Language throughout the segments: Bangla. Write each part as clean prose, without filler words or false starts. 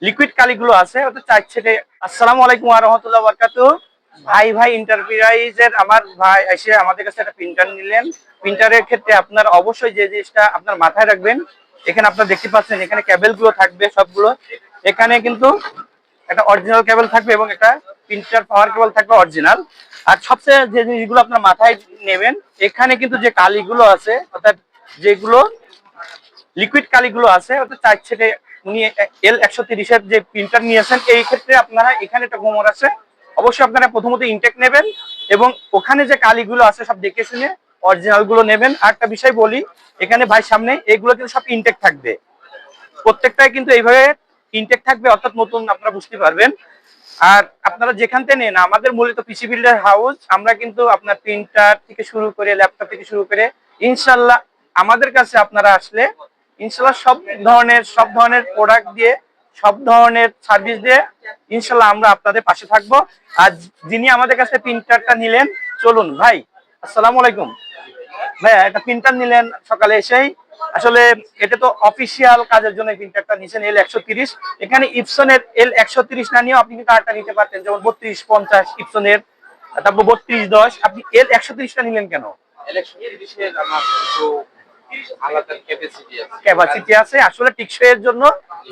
লিকুইড কালিগুলো আছে ওটা চার ছেটে। আসসালামু আলাইকুম ওয়া রাহমাতুল্লাহি ওয়া বারাকাতুহু। ভাই এন্টারপ্রাইজের আমার ভাই এসে আমাদের কাছে একটা প্রিন্টার নিলেন। প্রিন্টারের ক্ষেত্রে আপনার অবশ্যই যে জিনিসটা আপনার মাথায় রাখবেন, এখানে আপনারা দেখতে পাচ্ছেন এখানে কেবল গুলো থাকবে সবগুলো। এখানে কিন্তু একটা অরিজিনাল কেবল থাকবে এবং একটা প্রিন্টার পাওয়ার কেবল থাকবে অরিজিনাল। আর সবচেয়ে যে জিনিসগুলো আপনার মাথায় নেবেন, এখানে কিন্তু যে কালিগুলো আছে অর্থাৎ যেগুলো লিকুইড কালিগুলো আছে অর্থাৎ চার ছেটে উনি L130 যে প্রিন্টার নিয়েছেন, এই ক্ষেত্রে আপনারা এখানে একটা হোমওয়ার্ক আছে। অবশ্যই আপনারা প্রথমত ইনটেক নেবেন এবং ওখানে যে কালিগুলো আছে সব দেখে শুনে অরিজিনাল গুলো নেবেন। আর একটা বিষয় বলি, এখানে ভাই সামনে এগুলো কিন্তু সব ইনটেক থাকবে, প্রত্যেকটাই কিন্তু এইভাবে ইনটেক থাকবে, অর্থাৎ নতুন আপনারা বুঝতে পারবেন। আর আপনারা যেখান থেকে নেন, আমাদের মূলত পিসি বিল্ডার হাউস, আমরা কিন্তু আপনার প্রিন্টার থেকে শুরু করে ল্যাপটপ থেকে শুরু করে ইনশাল্লাহ আমাদের কাছে আপনারা আসলে ইনশাল্লাহ সব ধরনের প্রোডাক্ট দিয়ে, সব ধরনের সার্ভিস দিয়ে ইনশাল্লাহ আমরা আপনাদের পাশে থাকবো। আর যিনি আমাদের কাছে প্রিন্টারটা নিলেন, চলুন ভাই, আসসালামু আলাইকুম। ভাইয়া একটা প্রিন্টার নিলেন সকালে এসেই, আসলে এটা তো অফিসিয়াল কাজের জন্য প্রিন্টারটা নিয়েছেন L130। এখানে ইপসনের L130 না নিয়েও আপনি কিন্তু আরেকটা নিতে পারতেন, যেমন 3250 ইপসনের, তারপর 3210। আপনি L130টা নিলেন কেন? L130 আমার একটু আলাদা ক্যাপাসিটি আছে আসলে টিকসইয়ের জন্য।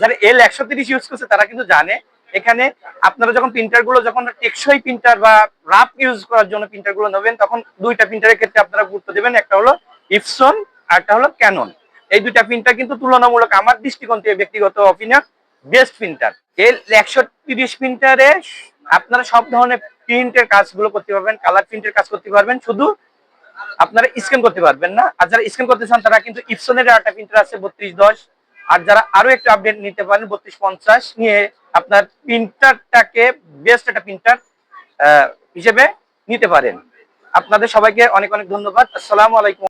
যারা L130 ইউজ করছে তারা কিন্তু জানে। এখানে আপনারা যখন প্রিন্টার গুলো যখন টেকসই প্রিন্টার বা রাফ ইউজ করার জন্য প্রিন্টার গুলো নেবেন, তখন দুইটা প্রিন্টারের ক্ষেত্রে আপনারা গুরুত্ব দেবেন, একটা হলো ইপসন আর একটা হলো ক্যানন। এই দুইটা প্রিন্টার কিন্তু তুলনামূলক আমার দৃষ্টিকোণ থেকে ব্যক্তিগত অপিনিয়ন বেস্ট প্রিন্টার। L130 প্রিন্টারে আপনারা সব ধরনের প্রিন্টের কাজগুলো করতে পারবেন, কালার প্রিন্টের কাজ করতে পারবেন, শুধু আপনারা স্ক্যান করতে পারবেন না। আর যারা স্ক্যান করতে চান তারা কিন্তু ইপসনের একটা প্রিন্টার আছে 3210। আর যারা আরো একটু আপডেট নিতে পারেন 3250 নিয়ে আপনার প্রিন্টারটাকে বেস্ট একটা প্রিন্টার হিসেবে নিতে পারেন। আপনাদের সবাইকে অনেক অনেক ধন্যবাদ। আসসালামু আলাইকুম।